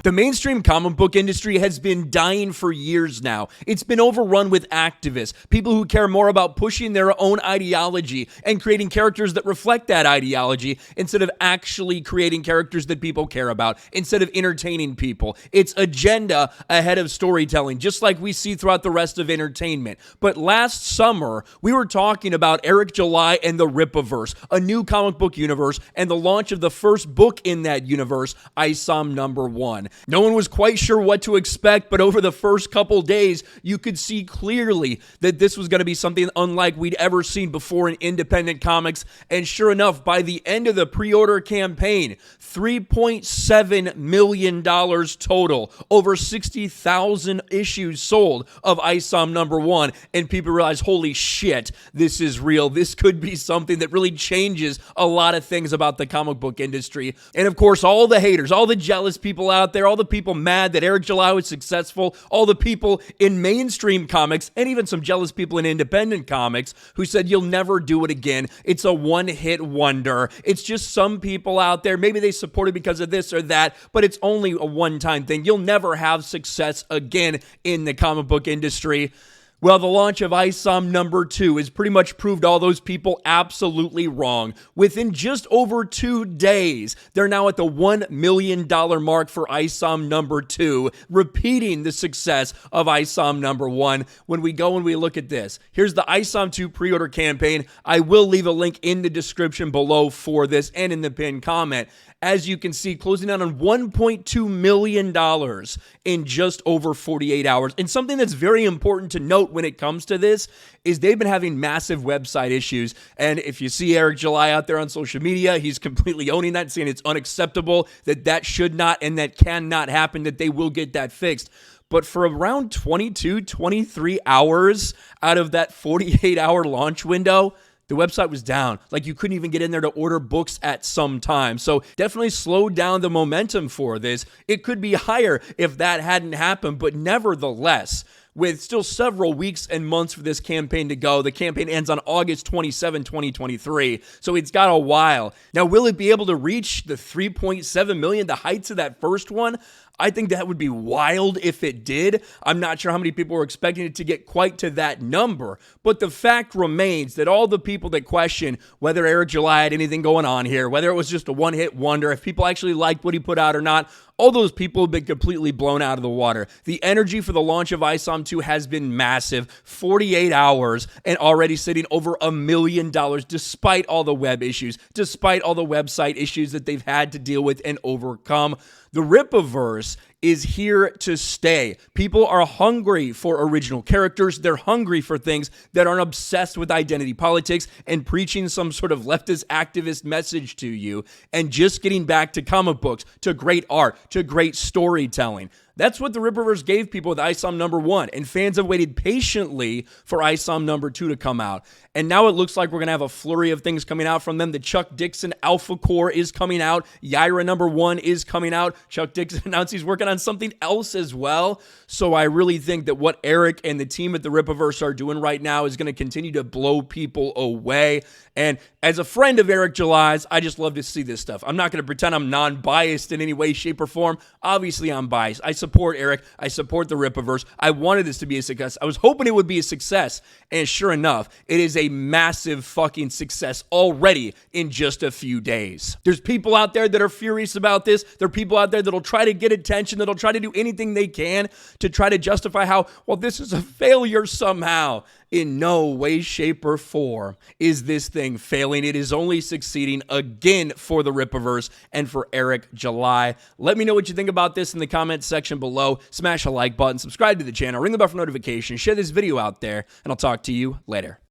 The mainstream comic book industry has been dying for years now. It's been overrun with activists, people who care more about pushing their own ideology and creating characters that reflect that ideology instead of actually creating characters that people care about, instead of entertaining people. It's agenda ahead of storytelling, just like we see throughout the rest of entertainment. But last summer, we were talking about Eric July and the Rippaverse, a new comic book universe, and the launch of the first book in that universe, Isom #1. No one was quite sure what to expect, but over the first couple days, you could see clearly that this was going to be something unlike we'd ever seen before in independent comics. And sure enough, by the end of the pre-order campaign, $3.7 million total, over 60,000 issues sold of Isom #1, and people realize, holy shit, this is real. This could be something that really changes a lot of things about the comic book industry. And of course, all the haters, all the jealous people out there, all the people mad that Eric July was successful, all the people in mainstream comics, and even some jealous people in independent comics who said, you'll never do it again. It's a one-hit wonder. It's just some people out there, maybe they support it because of this or that, but it's only a one-time thing. You'll never have success again in the comic book industry. Well, the launch of Isom #2 has pretty much proved all those people absolutely wrong. Within just over 2 days, they're now at the $1 million mark for Isom #2, repeating the success of Isom #1. When we go and we look at this, here's the Isom 2 pre-order campaign. I will leave a link in the description below for this and in the pinned comment. As you can see, closing out on $1.2 million in just over 48 hours. And something that's very important to note when it comes to this is they've been having massive website issues. And if you see Eric July out there on social media, he's completely owning that, saying it's unacceptable, that should not and that cannot happen, that they will get that fixed. But for around 22, 23 hours out of that 48-hour launch window, the website was down. Like, you couldn't even get in there to order books at some time. So definitely slowed down the momentum for this. It could be higher if that hadn't happened, but nevertheless, with still several weeks and months for this campaign to go. The campaign ends on August 27, 2023, so it's got a while. Now, will it be able to reach the 3.7 million, the heights of that first one? I think that would be wild if it did. I'm not sure how many people were expecting it to get quite to that number, but the fact remains that all the people that question whether Eric July had anything going on here, whether it was just a one-hit wonder, if people actually liked what he put out or not, all those people have been completely blown out of the water. The energy for the launch of Isom 2 has been massive. 48 hours and already sitting over $1 million despite all the web issues, despite all the website issues that they've had to deal with and overcome. The Rippaverse is here to stay. People are hungry for original characters. They're hungry for things that aren't obsessed with identity politics and preaching some sort of leftist activist message to you, and just getting back to comic books, to great art, to great storytelling. That's what the Rippaverse gave people with Isom #1, and fans have waited patiently for Isom #2 to come out. And now it looks like we're going to have a flurry of things coming out from them. The Chuck Dixon Alpha Core is coming out. Yaira #1 is coming out. Chuck Dixon announced he's working on something else as well. So I really think that what Eric and the team at the Rippaverse are doing right now is going to continue to blow people away. And as a friend of Eric July's, I just love to see this stuff. I'm not going to pretend I'm non-biased in any way, shape, or form. Obviously, I'm biased. I support Eric. I support the Rippaverse. I wanted this to be a success. I was hoping it would be a success. And sure enough, it is a massive fucking success already in just a few days. There's people out there that are furious about this. There are people out there that'll try to get attention, that'll try to do anything they can to try to justify how, well, this is a failure somehow. In no way, shape, or form is this thing failing. It is only succeeding again for the Rippaverse and for Eric July. Let me know what you think about this in the comments section below. Smash a like button, subscribe to the channel, ring the bell for notifications, share this video out there, and I'll talk to you later.